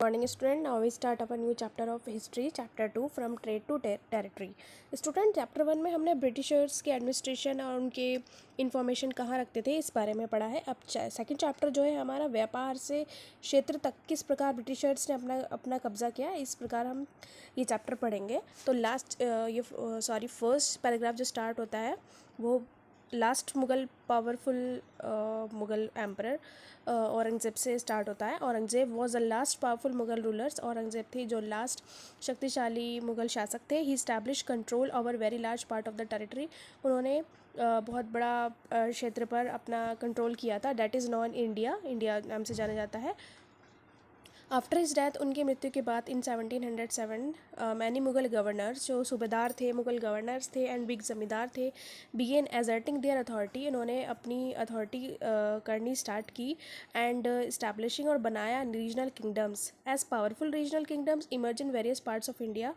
Morning student, now we start our new chapter of history, chapter 2 from trade to territory. Student chapter 1 में हमने Britishers के administration और उनके information कहाँ रखते थे इस बारे में पढ़ा है. अब सेकंड चैप्टर जो है हमारा व्यापार से क्षेत्र तक किस प्रकार ब्रिटिशर्स ने अपना अपना कब्जा किया, इस प्रकार हम ये चैप्टर पढ़ेंगे. तो फर्स्ट पैराग्राफ जो स्टार्ट होता है वो last Mughal powerful Mughal emperor Aurangzeb से स्टार्ट होता है. Aurangzeb was the last powerful Mughal rulers. Aurangzeb थे जो लास्ट शक्तिशाली मुग़ल शासक थे. He establish control over very large part of the territory. उन्होंने बहुत बड़ा क्षेत्र पर अपना कंट्रोल किया था. That is known India, India नाम से जाना जाता है. आफ्टर हिज डेथ, उनकी मृत्यु के बाद इन 1707 मैनी मुग़ल गवर्नर्स जो सूबेदार थे, मुग़ल गवर्नर्स थे एंड बिग ज़मींदार थे, बिगेन एजर्टिंग देयर अथॉरिटी. इन्होंने अपनी अथॉरिटी करनी स्टार्ट की एंड इस्टेब्लिशिंग और बनाया regional kingdoms as powerful regional kingdoms emerge in various parts of India.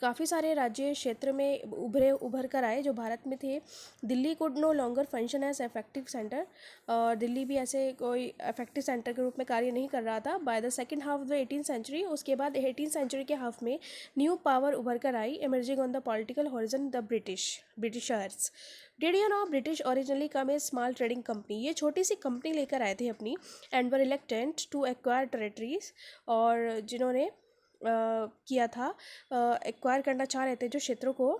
काफ़ी सारे राज्य क्षेत्र में उभर कर आए जो भारत में थे. Delhi could no longer function as effective centre. और दिल्ली भी ऐसे कोई इफेक्टिव सेंटर के रूप में कार्य नहीं कर रहा था. By the second half of the 18th century, उसके बाद 18th सेंचुरी के हाफ में न्यू पावर उभर कर आई, emerging on the political horizon the Britishers. Did you know British originally come a small trading company. ये छोटी सी कंपनी लेकर आए थे अपनी and were reluctant to acquire territories. और जिन्होंने किया था एक्वायर करना चाह रहे थे जो क्षेत्रों को,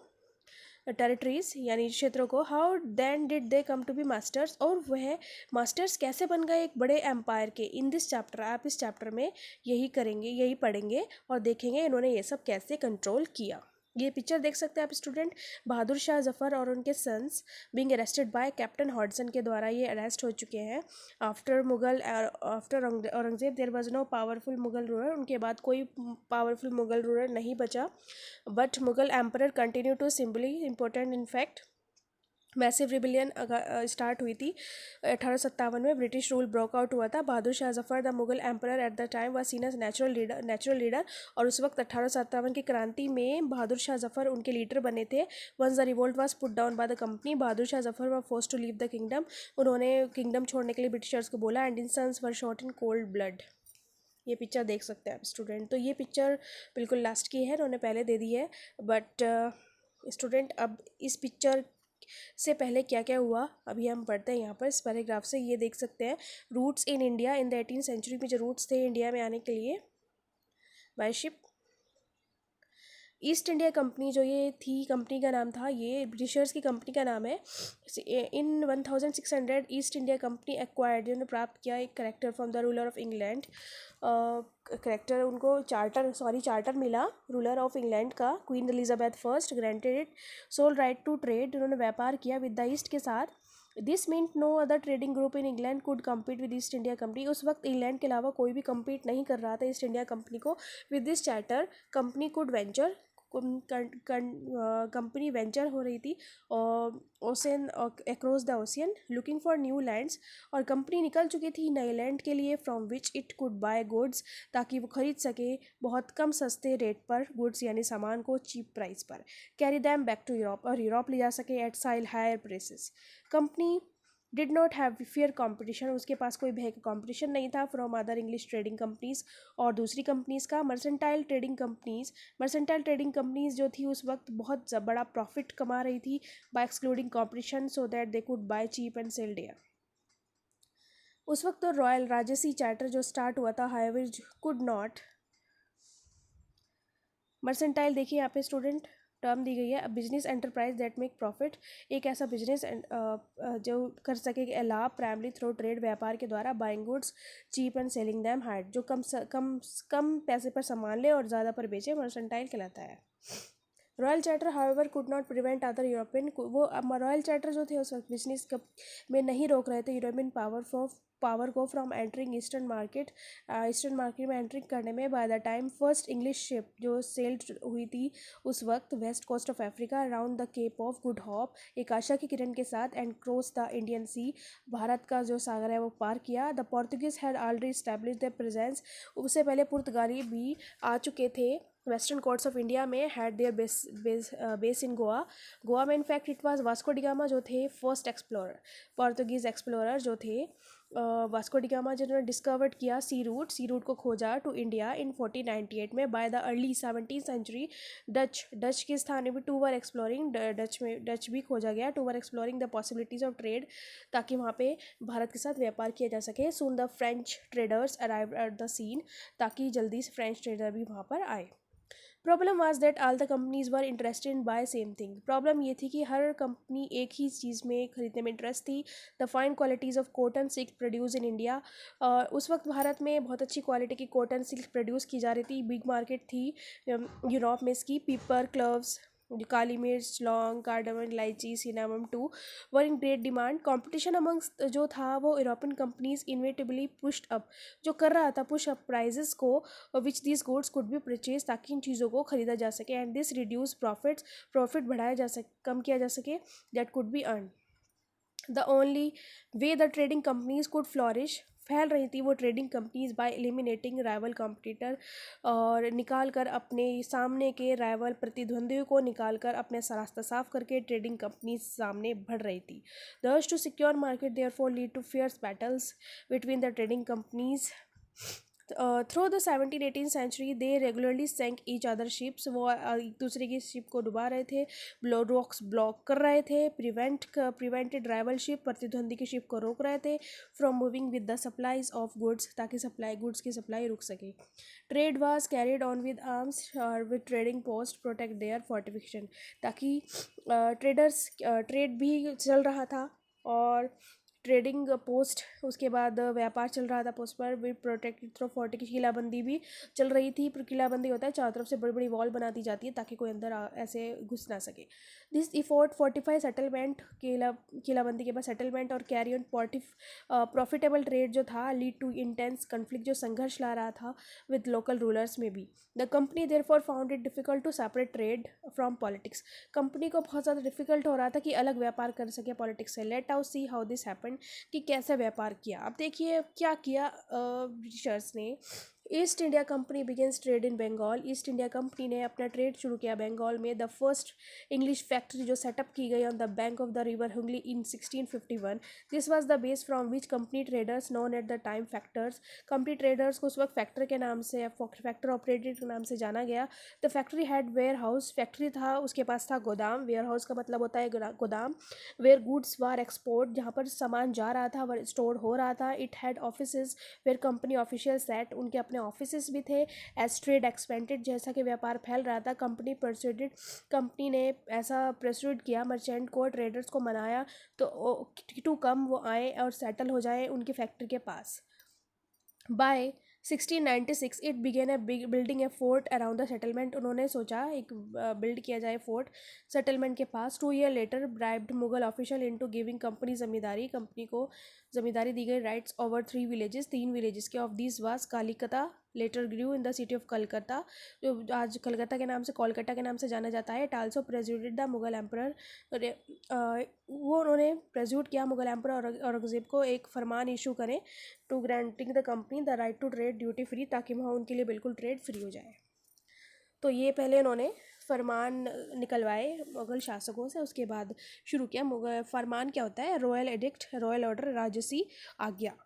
टेरिटरीज यानी क्षेत्रों को. How then did they come to be masters. और वह मास्टर्स कैसे बन गए एक बड़े एम्पायर के. इन दिस चैप्टर, आप इस चैप्टर में यही करेंगे, यही पढ़ेंगे और देखेंगे इन्होंने ये सब कैसे कंट्रोल किया. ये पिक्चर देख सकते हैं आप स्टूडेंट. बहादुर शाह जफ़र और उनके sons being arrested by captain Hodson के द्वारा ये अरेस्ट हो चुके हैं. After Aurangzeb there was no powerful Mughal ruler. उनके बाद कोई पावरफुल मुग़ल रूलर नहीं बचा. But Mughal emperor continue to symbolically important. In fact massive rebellion start हुई थी 1857 में. ब्रिटिश रूल ब्रोकआउट हुआ था. Bahadur Shah Zafar the Mughal emperor at the time was seen as natural leader. और उस वक्त 1857 की क्रांति में बहादुर शाह जफ़र उनके लीडर बने थे. Once the revolt was put down by the company, Bahadur Shah Zafar were forced to leave the kingdom. उन्होंने किंगडम छोड़ने के लिए ब्रिटिशर्स को बोला and in sons were shot in cold blood. ये पिक्चर देख सकते हैं आप स्टूडेंट. तो ये पिक्चर बिल्कुल लास्ट की है, उन्होंने पहले दे दी है. बट स्टूडेंट अब इस पिक्चर से पहले क्या क्या हुआ अभी हम पढ़ते हैं यहाँ पर इस पैराग्राफ से. ये देख सकते हैं routes in India in the 18th century में जो रूट्स थे इंडिया में आने के लिए by ship. East India company जो ये थी, कंपनी का नाम था, ये ब्रिटिशर्स की कंपनी का नाम है. In 1600 East India company acquired, जिन्होंने प्राप्त किया एक character from the ruler of England. Character उनको चार्टर मिला रूलर ऑफ इंग्लैंड का. Queen Elizabeth first granted it sole right to trade. उन्होंने व्यापार किया विद द ईस्ट के साथ. This meant no other trading group in England could compete with East India company. उस वक्त इंग्लैंड के अलावा कोई भी कम्पीट नहीं कर रहा था ईस्ट इंडिया कंपनी को. With this charter company could venture, company venture हो रही थी ocean across the ocean looking for new lands. और कंपनी निकल चुकी थी नए लैंड के लिए from which it could bye goods, ताकि वो खरीद सके बहुत कम सस्ते रेट पर गुड्स यानी सामान को चीप प्राइस पर. Carry them back to Europe, और यूरोप ले जा सके at sale higher prices. Company did not have fear competition, उसके पास कोई भय का कॉम्पिटिशन नहीं था from other English trading companies और दूसरी कंपनीज़ का. मर्सेंटाइल ट्रेडिंग कंपनीज जो थी उस वक्त बहुत बड़ा प्रॉफिट कमा रही थी by excluding competition so that they could buy cheap and sell there. उस वक्त तो रॉयल राजसी चार्टर जो स्टार्ट हुआ था, हाईवे कुड नॉट. मर्सेंटाइल देखिए यहाँ पे स्टूडेंट टर्म दी गई है, business enterprise that make profit. एक ऐसा बिजनेस जो कर सके लाभ प्राइमरी थ्रू ट्रेड, व्यापार के द्वारा, buying goods cheap and selling them hard, जो कम पैसे पर सामान ले और ज़्यादा पर बेचे, मर्सेंटाइल कहलाता है. Royal charter however could not prevent other European, वो रॉयल चार्टर जो थे उस वक्त बिजनेस में नहीं रोक रहे थे यूरोपियन पावर को फ्रॉम एंटरिंग ईस्टर्न मार्केट में एंट्रिंग करने में. By the time first English ship जो सेल्ड हुई थी उस वक्त west coast of Africa around the Cape of Good Hope, एक आशा की किरण के साथ, and cross the Indian sea, भारत का जो सागर है वो पार किया. The Portuguese had already establish the presence, उससे पहले पुर्तगाली भी आ चुके थे वेस्टर्न कोर्ट्स ऑफ इंडिया में. Had their base in Goa में. In fact it was Vasco da Gama जो थे फर्स्ट एक्सप्लोरर, पोर्तुगीज़ एक्सप्लोरर जो थे वास्को डी गामा जिन्होंने डिस्कवर्ड किया सी रूट को खोजा टू इंडिया इन 1498 में। By the early 17th century Dutch के स्थान में भी टू वर एक्सप्लोरिंग, डच भी खोजा गया, to were exploring the possibilities of trade, ताकि वहाँ पे भारत के साथ व्यापार किया जा सके। Soon the French traders arrived at the scene, ताकि जल्दी से फ्रेंच ट्रेडर भी वहाँ पर आए। Problem was that all the companies were interested in buy same thing. Problem ये थी कि हर कंपनी एक ही चीज़ में खरीदने में इंटरेस्ट थी। The fine qualities of cotton silk produce in India. उस वक्त भारत में बहुत अच्छी क्वालिटी की कॉटन सिल्क प्रोड्यूस की जा रही थी, बिग मार्केट थी यूरोप में इसकी। पीपर, क्लव्स, काली मिर्च, लौंग, कार्डमम, इलायची, cinnamon too were in great demand. Competition amongst जो था वो European companies inevitably pushed up, जो कर रहा था पुश अप प्राइजेस को, which these goods could be purchase, ताकि इन चीज़ों को खरीदा जा सके। एंड दिस रिड्यूस प्रॉफिट बढ़ाया जा सके, कम किया जा सके, that could be earn. The only way the trading companies could flourish, फैल रही थी वो trading companies by eliminating rival competitor, और निकाल कर अपने सामने के राइवल प्रतिद्वंदियों को निकाल कर अपने रास्ता साफ करके ट्रेडिंग कंपनीज सामने बढ़ रही थी। The urge to secure market therefore lead to fierce battles between the trading companies. Through the 17th-18th century they regularly sank each other ships, वो एक दूसरे की शिप को डुबा रहे थे, रॉक्स ब्लॉक कर रहे थे, प्रिवेंटेड राइवल शिप, प्रतिद्वंदी की शिप को रोक रहे थे from moving with the supplies of goods, ताकि गुड्स की सप्लाई रुक सके। Trade was carried on with arms और with trading post protect their fortification, ताकि ट्रेड भी चल रहा था और ट्रेडिंग पोस्ट, उसके बाद व्यापार चल रहा था पोस्ट पर, भी प्रोटेक्टेड थ्रू फोर्ट की किलाबंदी भी चल रही थी। किलाबंदी होता है चारों तरफ से बड़ी बड़ी वॉल बना दी जाती है ताकि कोई अंदर ऐसे घुस ना सके। दिस इफोर्ट फोर्टिफाई सेटलमेंट, किलाबंदी के बाद सेटलमेंट और कैरी ऑन प्रॉफिटेबल ट्रेड जो था, लीड टू इंटेंस कन्फ्लिक्ट, जो संघर्ष ला रहा था विद लोकल रूलर्स में भी। The company therefore found it difficult to separate trade from politics, company को बहुत ज़्यादा डिफिकल्ट हो रहा था कि अलग व्यापार कर सके पॉलिटिक्स से। Let out see how this happened, कि कैसे व्यापार किया। अब देखिए क्या किया ब्रिटिशर्स ने। East India company begins trade in Bengal, East India company ने अपना ट्रेड शुरू किया बंगाल में। द फर्स्ट इंग्लिश फैक्ट्री जो सेटअप की गई on the bank of the river Hooghly in 1651, this was the base from which company traders known at the time factors, company traders को उस वक्त फैक्टर के नाम से, फैक्टर ऑपरेटर के नाम से जाना गया। The factory had warehouse, factory था उसके पास था गोदाम, वेयर हाउस का मतलब होता है गोदाम, वेयर गुड्स वार एक्सपोर्ट, जहाँ पर सामान जा रहा था, वर स्टोर हो रहा था। It had offices where company official set, उनके अपने ऑफिसेज भी थे। एज ट्रेड एक्सपेंडेड, जैसा कि व्यापार फैल रहा था, कंपनी ने ऐसा परसुएड किया मर्चेंट को, ट्रेडर्स को मनाया तो टू कम, वो आए और सेटल हो जाए उनकी फैक्ट्री के पास। By 1696 it began a building a fort around the settlement, उन्होंने सोचा एक बिल्ड किया जाए फोर्ट सेटलमेंट के पास। 2 year later bribed Mughal official into giving company zamindari, company को जमींदारी दी गई, राइट्स ओवर 3 villages, 3 villages के। Of this was Kalikata, later grew in the city of Calcutta, जो आज कलकत्ता के नाम से कोलकाता के नाम से जाना जाता है। It also persuaded the Mughal emperor, वो उन्होंने प्रेज्यूट किया मुगल एम्पर औरंगजेब को एक फरमान इशू करें to granting the company the right to trade duty free, ताकि वहाँ उनके लिए बिल्कुल ट्रेड फ्री हो जाए। तो ये पहले उन्होंने फरमान निकलवाए मुगल शासकों से, उसके बाद शुरू किया। मुगल फरमान क्या होता है? रॉयल एडिक्ट, रॉयल ऑर्डर, राजसी आज्ञा।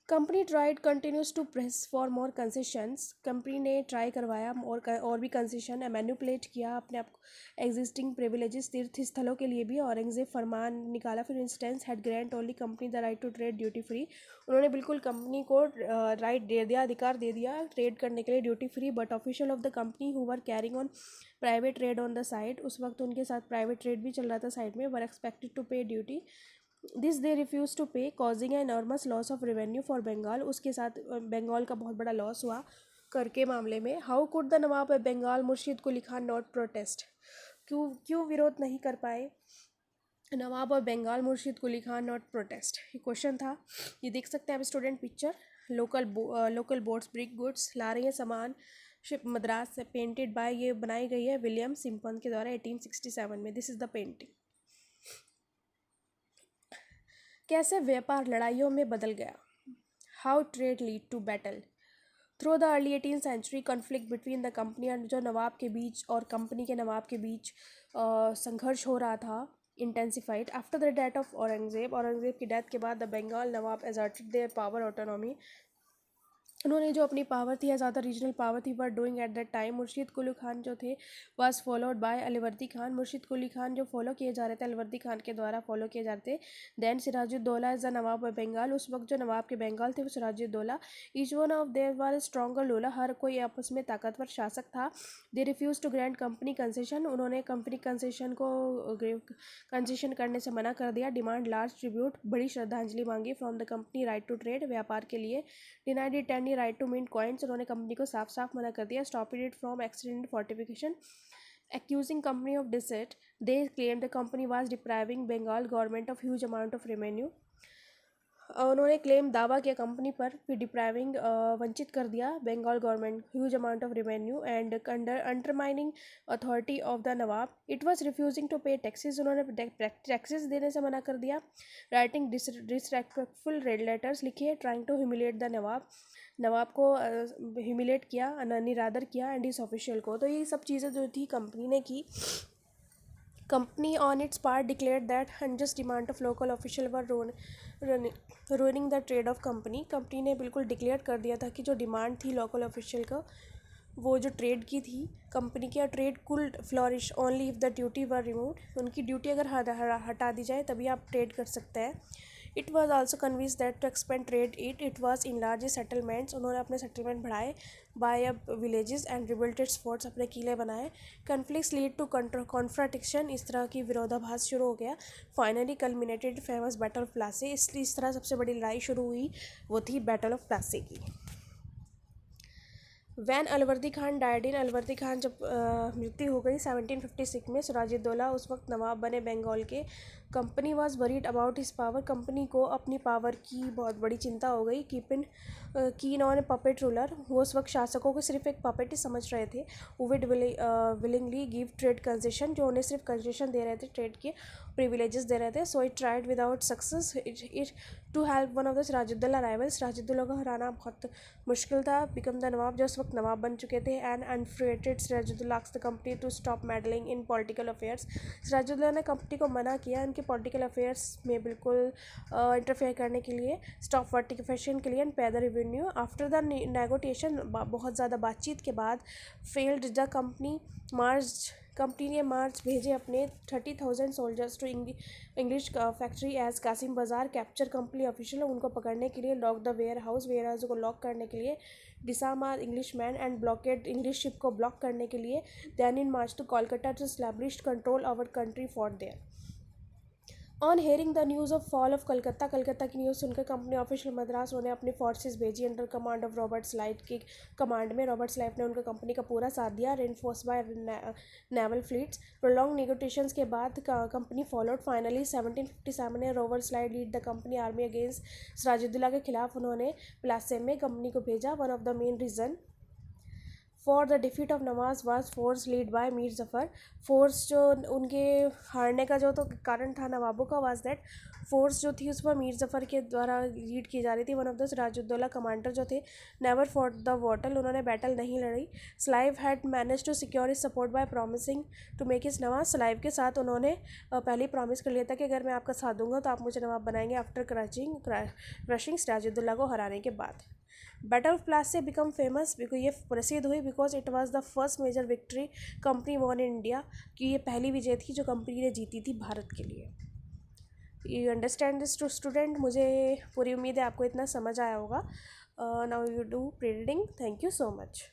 Company tried continuous to press for more concessions, company ने ट्राई करवाया और भी कंसेशन, मैनिपुलेट किया अपने आप एग्जिस्टिंग प्रिविलेजेस तीर्थ स्थलों के लिए भी। औरंगजेब फरमान निकाला फिर instance had grant only company the right to trade duty free, उन्होंने बिल्कुल कंपनी को राइट दे दिया, अधिकार दे दिया ट्रेड करने के लिए duty free. But official of the company who were carrying on private trade on the side, उस वक्त उनके साथ प्राइवेट ट्रेड भी चल रहा था साइड में, were expected to pay duty, this they refuse to pay causing enormous loss of revenue for Bengal, उसके साथ बंगाल का बहुत बड़ा लॉस हुआ कर के मामले में। How could the nawab of Bengal Murshid Quli Khan not protest, क्यों विरोध नहीं कर पाए nawab of Bengal Murshid Quli Khan not protest, ये क्वेश्चन था। ये देख सकते हैं आप student picture, local boats bring goods ला रही है सामान शिप मद्रास से, पेंटेड बाय, ये बनाई गई है विलियम सिम्पसन के द्वारा 1867 में। This is the painting. कैसे व्यापार लड़ाइयों में बदल गया। How trade lead to battle. Through the early 18th century conflict between the company, जो नवाब के बीच और कंपनी के नवाब के बीच संघर्ष हो रहा था, intensified. After the death of Aurangzeb की डेथ के बाद द बंगाल नवाब asserted their power autonomy. उन्होंने जो अपनी पावर थी या ज़्यादा रीजनल पावर थी were doing at that time. Murshid Quli Khan जो थे was followed by Alivardi Khan. Murshid Quli Khan जो फॉलो किए जा रहे थे अलवर्दी खान के द्वारा फॉलो किए जा रहे थे. Then Sirajuddaulah is the nawab of Bengal. उस वक्त जो नवाब के बंगाल थे वो Sirajuddaulah. Each one of their were stronger ruler. हर कोई आपस में ताकतवर शासक था. They refuse to grant company concession. उन्होंने कंपनी कंसेशन को कंसेशन करने से मना कर दिया. Demand large tribute. बड़ी श्रद्धांजलि मांगी from the company right to trade. व्यापार के लिए. Denied it any right to mint coins. उन्होंने कंपनी को साफ साफ मना कर दिया. Stop it from accident fortification. accusing company of deceit. They claimed the company was depriving Bengal government of huge amount of revenue. उन्होंने क्लेम दावा किया कंपनी पर कि डिप्राइविंग वंचित कर दिया Bengal government huge amount of revenue and undermining authority of the नवाब. It was refusing to pay taxes. उन्होंने टैक्सेस देने से मना कर दिया. राइटिंग डिसरेस्पेक्टफुल रेड लेटर्स लिखे ट्राइंग टू ह्यूमिलेट द नवाब. नवाब को ह्यूमिलेट किया निरादर किया एंड इस ऑफिशियल को. तो ये सब चीज़ें जो थी कंपनी ने की. Company on it's part declared that unjust demand of local official were ruining the trade off company. Company ने बिल्कुल डिक्लेयर कर दिया था कि जो डिमांड थी लोकल ऑफिशियल का वो जो ट्रेड की थी कंपनी की. Trade could flourish only if the duty were removed. उनकी ड्यूटी अगर हटा दी जाए तभी आप ट्रेड कर सकते हैं. It was also convince that to expand trade it was in large settlements. उन्होंने अपने सेटलमेंट बढ़ाए. Buy up villages and rebuilt its forts. अपने किले बनाए. Conflicts lead to confrontation. इस तरह की विरोधाभास शुरू हो गया. Finally culminated famous battle of Plassey. इस तरह सबसे बड़ी लड़ाई शुरू हुई वो थी बैटल ऑफ प्लासी की. When Alivardi Khan died in. Alivardi Khan जब मृत्यु हो गई 1756 में. सिराजुद्दौला उस वक्त नवाब बने बंगाल के. Company was worried about his power. Company को अपनी पावर की बहुत बड़ी चिंता हो गई. Keen on puppet ruler. वो उस वक्त शासकों को सिर्फ एक पपेट ही समझ रहे थे. विड विलिंगली गिव ट्रेड कंसेशन. जो उन्हें सिर्फ कंसेशन दे रहे थे ट्रेड के प्रिविलेजेस दे रहे थे. So it tried without success it to help one of the Sirajuddaula rival. Sirajuddaula को हराना बहुत मुश्किल था. बिकम द नवाब जो उस वक्त नवाब बन चुके थे. And unfretted Sirajuddaulah asked the company to stop meddling in political affairs. Sirajuddaulah ने कंपनी को मना किया उनके पॉलिटिकल अफेयर्स में बिल्कुल इंटरफेयर करने के लिए. स्टॉप फोर्टिफिकेशन के लिए एंड पे the revenue. After the negotiation बहुत ज़्यादा बातचीत के बाद फेल्ड द कंपनी ने मार्च भेजे अपने 30,000 soldiers to English factory as Kasim Bazar. Capture company official उनको पकड़ने के लिए. लॉक द वेयर हाउस को लॉक करने के लिए. Disarm English man and blockade English ship को ब्लॉक करने के लिए. Then in march to Kolkata to establish control over country for there. On hearing the news of fall of Calcutta. Calcutta की न्यूज़ सुनकर कंपनी ऑफिशियल मद्रास उन्हें अपनी फोर्सेस भेजी under command of Robert slide की कमांड में. रॉबर्ट स्लाइड ने उनका कंपनी का पूरा साथ दिया. Reinforce by naval fleets. Prolong negotiations के बाद कंपनी फॉलोड. फाइनली 1757 में Robert slide lead the company army against Sirajuddaula के खिलाफ उन्होंने प्लासे में कंपनी को भेजा. One of the main reason for the defeat of nawab was force led by Mir Jafar. Force जो उनके हारने का जो तो कारण था नवाबों का वाज दैट फोर्स जो थी उस पर मीर जफ़र के द्वारा लीड की जा रही थी. One of the Sirajuddaula commander जो थे नेवर फॉट द वॉटल. उन्होंने बैटल नहीं लड़ी. Clive had manage to secure his support by promising to make his nawab. Clive के साथ उन्होंने पहले ही प्रॉमिस कर लिया था कि अगर मैं आपका साथ दूंगा तो आप मुझे नवाब बनाएंगे. आफ्टर क्रशिंग सिराजुद्दौला को हराने के बाद. Battle of Plassey become famous because ये प्रसिद्ध हुई because it was the first major victory company won in India. कि ये पहली विजय थी जो कंपनी ने जीती थी भारत के लिए. You understand this to student. मुझे पूरी उम्मीद है आपको इतना समझ आया होगा. Now you do pre reading. Thank you so much.